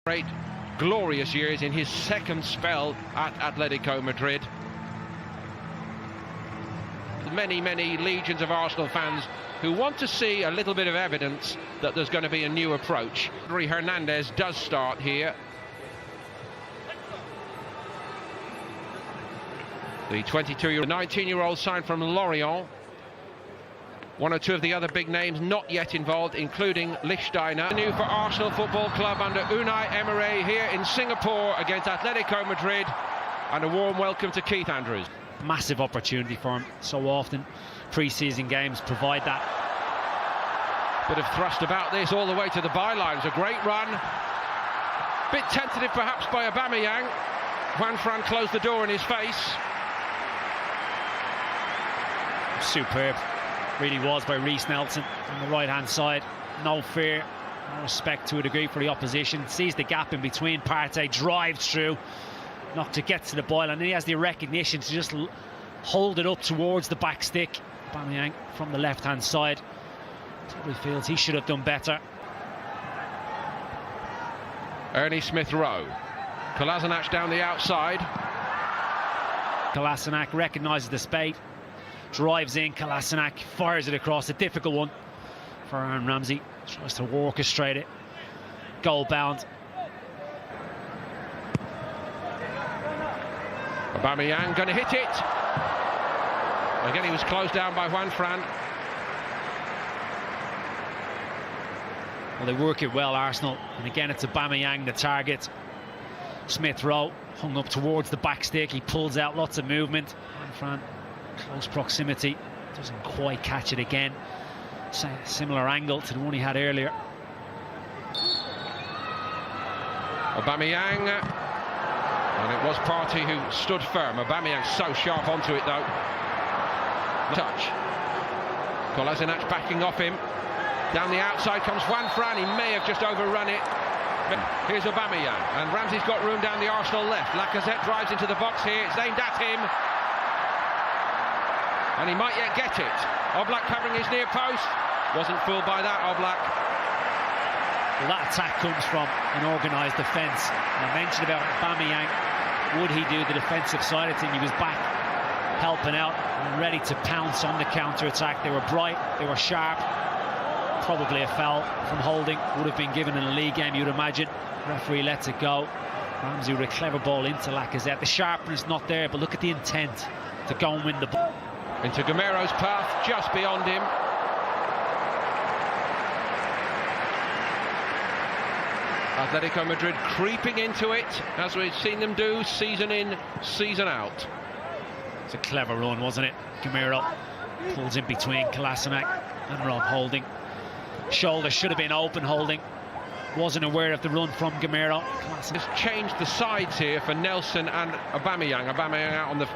Great, glorious years in his second spell at Atletico Madrid. Many legions of Arsenal fans who want to see a little bit of evidence that there's going to be a new approach. Hernandez does start here. The 19-year-old signed from Lorient. One or two of the other big names not yet involved, including Lichtsteiner. New for Arsenal Football Club under Unai Emery here in Singapore against Atletico Madrid. And a warm welcome to Keith Andrews. Massive opportunity for him. So often pre-season games provide that. Bit of thrust about this all the way to the bylines. A great run. Bit tentative perhaps by Aubameyang. Juan Fran closed the door in his face. Superb. Really was by Reiss Nelson on the right-hand side. No fear, no respect to a degree for the opposition. Sees the gap in between. Partey drives through. Not to get to the ball, and then he has the recognition to just hold it up towards the back stick. Aubameyang from the left-hand side probably feels he should have done better. Ernie Smith-Rowe. Kolasinac down the outside. Kolasinac recognises the space. Drives in, Kolasinac fires it across, a difficult one for Aaron Ramsey. Tries to orchestrate it. Goal bound. Aubameyang going to hit it. Again, he was closed down by Juan Fran. Well, they work it well, Arsenal. And again, it's Aubameyang the target. Smith-Rowe hung up towards the back stick. He pulls out, lots of movement. Juan Fran, close proximity, doesn't quite catch it again. Similar angle to the one he had earlier. Aubameyang, and it was Partey who stood firm. Aubameyang so sharp onto it though. Touch. Kolasinac backing off him. Down the outside comes Juan Fran. He may have just overrun it. But here's Aubameyang, and Ramsey's got room down the Arsenal left. Lacazette drives into the box here. It's aimed at him. And he might yet get it. Oblak covering his near post. Wasn't fooled by that, Oblak. Well, that attack comes from an organised defence. I mentioned about Aubameyang. Would he do the defensive side of things? He was back, helping out, and ready to pounce on the counter-attack. They were bright, they were sharp. Probably a foul from holding. Would have been given in a league game, you'd imagine. Referee lets it go. Ramsey with a clever ball into Lacazette. The sharpness not there, but look at the intent to go and win the ball. Into Gamero's path, just beyond him. Atletico Madrid creeping into it, as we've seen them do season in, season out. It's a clever run, wasn't it? Gamero pulls in between Kolasinac and Rob Holding. Shoulder should have been open, Holding. Wasn't aware of the run from Gamero. Has changed the sides here for Nelson and Aubameyang. Aubameyang out on the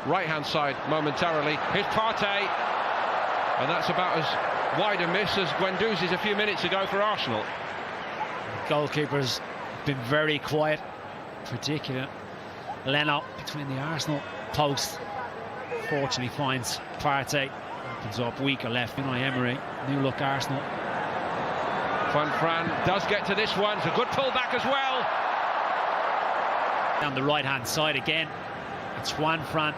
right-hand side momentarily. Here's Partey, and that's about as wide a miss as Guendouzi's a few minutes ago for Arsenal. The goalkeeper's been very quiet, particularly Leno between the Arsenal posts. Fortunately finds Partey, opens up weaker left. Unai Emery, new look Arsenal. Juan Fran does get to this one. It's a good pullback as well. Down the right-hand side again, it's Juan Fran.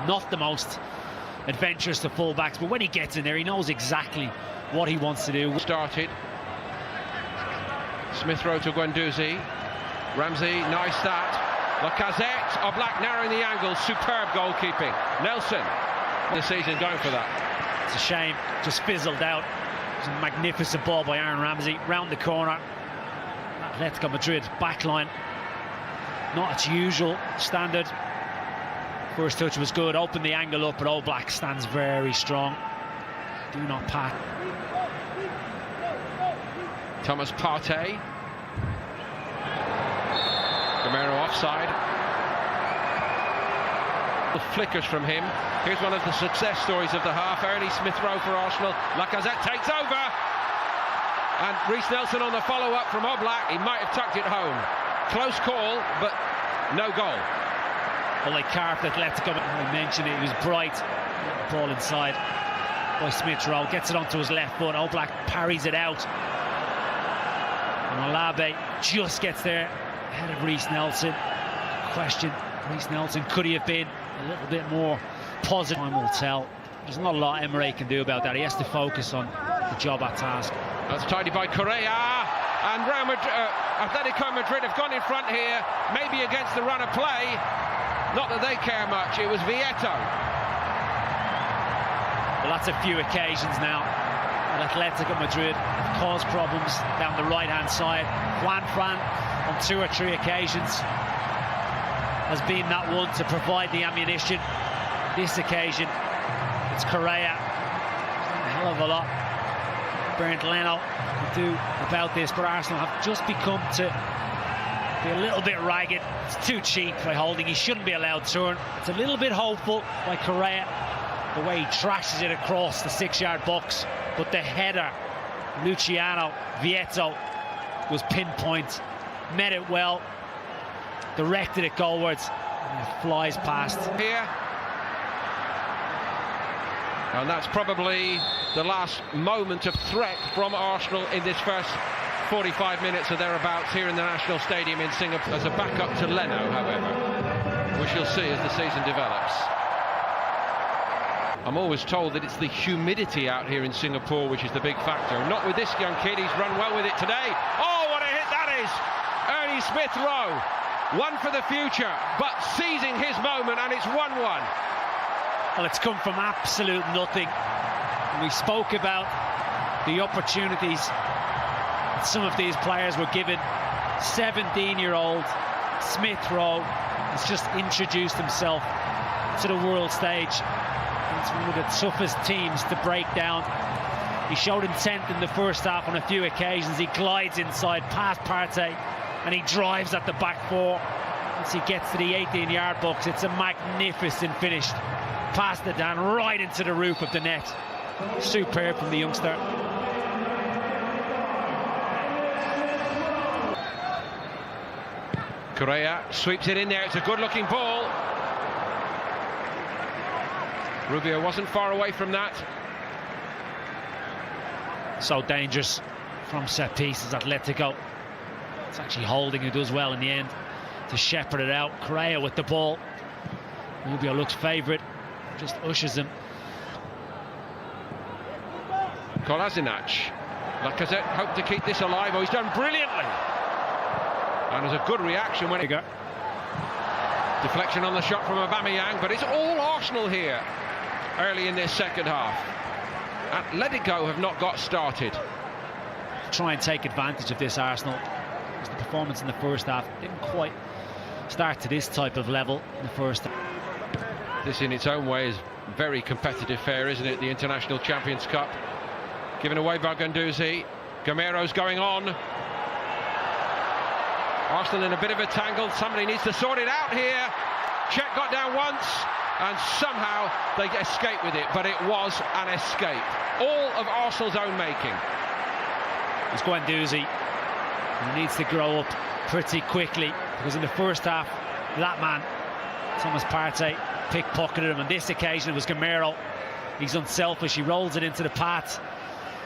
Not the most adventurous to fullbacks, but when he gets in there, he knows exactly what he wants to do. Started. Smith-Rowe to Guendouzi. Ramsey, nice that. Lacazette, Oblak narrowing the angle. Superb goalkeeping. Nelson, this season going for that. It's a shame, just fizzled out. It was a magnificent ball by Aaron Ramsey. Round the corner. Atletico Madrid backline. Not its usual standard. First touch was good, opened the angle up, but Oblak stands very strong. Do not pass. Thomas Partey. Gamero offside. The flickers from him. Here's one of the success stories of the half. Ernie Smith-Rowe for Arsenal. Lacazette takes over. And Reiss Nelson on the follow-up from Oblak. He might have tucked it home. Close call, but no goal. Well, they carved Atletico. I mentioned it, he was bright. Ball inside by Smith-Rowe. Gets it onto his left foot. Oblak parries it out. And Olabe just gets there ahead of Reiss Nelson. Question, Reiss Nelson, could he have been a little bit more positive? Time will tell. There's not a lot Emery can do about that. He has to focus on the job at task. That's tidied by Correa, and Atletico Madrid have gone in front here, maybe against the run of play. Not that they care much. It was Vieto. Well, that's a few occasions now that Atletico Madrid have caused problems down the right-hand side. Juan Fran, on 2 or 3 occasions, has been that one to provide the ammunition. This occasion, it's Correa. A hell of a lot Bernd Leno can do about this, but Arsenal have just become to be a little bit ragged. It's too cheap by Holding. He shouldn't be allowed turn. It's a little bit hopeful by Correa, the way he trashes it across the 6-yard box, but the header, Luciano Vieto, was pinpoint, met it well, directed it goalwards, and it flies past. Here. And that's probably the last moment of threat from Arsenal in this first 45 minutes or thereabouts here in the National Stadium in Singapore. As a backup to Leno, however, we shall see as the season develops. I'm always told that it's the humidity out here in Singapore which is the big factor. Not with this young kid. He's run well with it today. Oh, what a hit that is! Ernie Smith-Rowe. One for the future, but seizing his moment, and it's 1-1. Well, it's come from absolute nothing. We spoke about the opportunities that some of these players were given. 17-year-old Smith-Rowe has just introduced himself to the world stage. It's one of the toughest teams to break down. He showed intent in the first half on a few occasions. He glides inside past Partey and he drives at the back four. Once he gets to the 18-yard box, it's a magnificent finish. Past it down, right into the roof of the net. Superb from the youngster. Correa sweeps it in there. It's a good-looking ball. Rubio wasn't far away from that. So dangerous from set pieces, Atletico. It's actually Holding who does well in the end to shepherd it out. Correa with the ball. Rubio looks favourite, just ushers him. Kolasinac. Lacazette hoped to keep this alive. Oh, he's done brilliantly. And there's a good reaction when it got. Deflection on the shot from Aubameyang, but it's all Arsenal here early in this second half. Atletico have not got started. Try and take advantage of this, Arsenal. Because the performance in the first half didn't quite start to this type of level in the first half. This in its own way is very competitive fare, isn't it? The International Champions Cup. Given away by Guendouzi. Gamero's going on. Arsenal in a bit of a tangle. Somebody needs to sort it out here. Czech got down once and somehow they escape with it, but it was an escape. All of Arsenal's own making. It's Guendouzi. He needs to grow up pretty quickly, because in the first half, that man, Thomas Partey, pickpocketed him. On this occasion, it was Gamero. He's unselfish. He rolls it into the path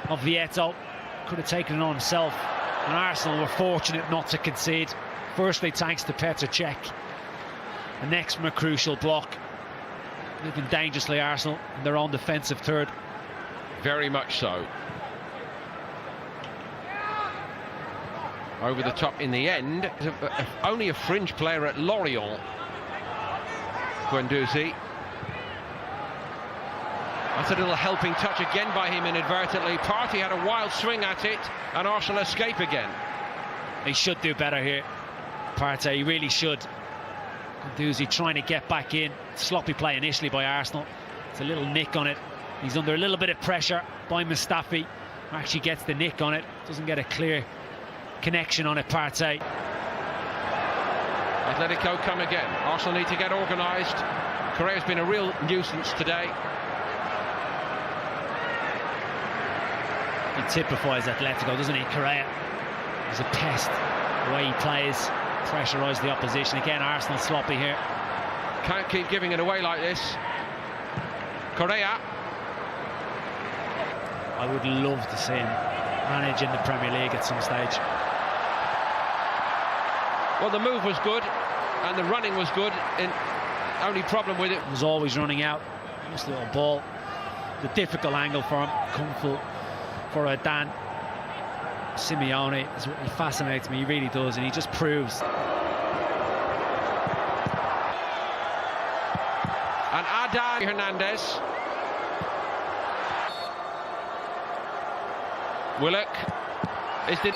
of Vieto. Could have taken it on himself. And Arsenal were fortunate not to concede. Firstly, thanks to Petr Cech. The next from a crucial block. Living dangerously, Arsenal, in their own defensive third. Very much so. Over the top in the end. Only a fringe player at Lorient. Guendouzi. That's a little helping touch again by him inadvertently. Partey had a wild swing at it, and Arsenal escape again. He should do better here, Partey, he really should. Guendouzi trying to get back in. Sloppy play initially by Arsenal. It's a little nick on it. He's under a little bit of pressure by Mustafi. Actually gets the nick on it. Doesn't get a clear connection on it, Partey. Atletico come again. Arsenal need to get organised. Correa's been a real nuisance today. He typifies Atletico, doesn't he, Correa? He's a pest. The way he plays, pressurise the opposition. Again, Arsenal sloppy here. Can't keep giving it away like this. Correa. I would love to see him manage in the Premier League at some stage. Well, the move was good and the running was good. Only problem with it was always running out. This little ball, the difficult angle for him, comfortable for Dan Simeone. He fascinates me, he really does, and he just proves. And Adán Hernandez. Willock is the.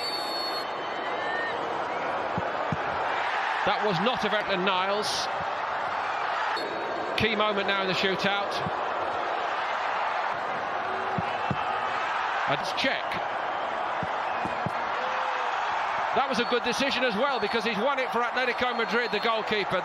That was not a very Niles. Key moment now in the shootout. It's check. That was a good decision as well, because he's won it for Atletico Madrid, the goalkeeper.